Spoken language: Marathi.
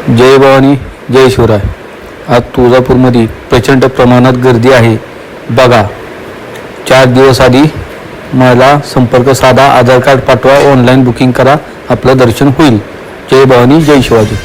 जय भवानी जय शिवराय। आज तुळजापूरमध्ये प्रचंड प्रमाणात गर्दी आहे बघा। 4 दिवस आधी मला संपर्क साधा, आधार कार्ड पाठवा, ऑनलाईन बुकिंग करा, आपलं दर्शन होईल। जय भवानी जय शिवाजी।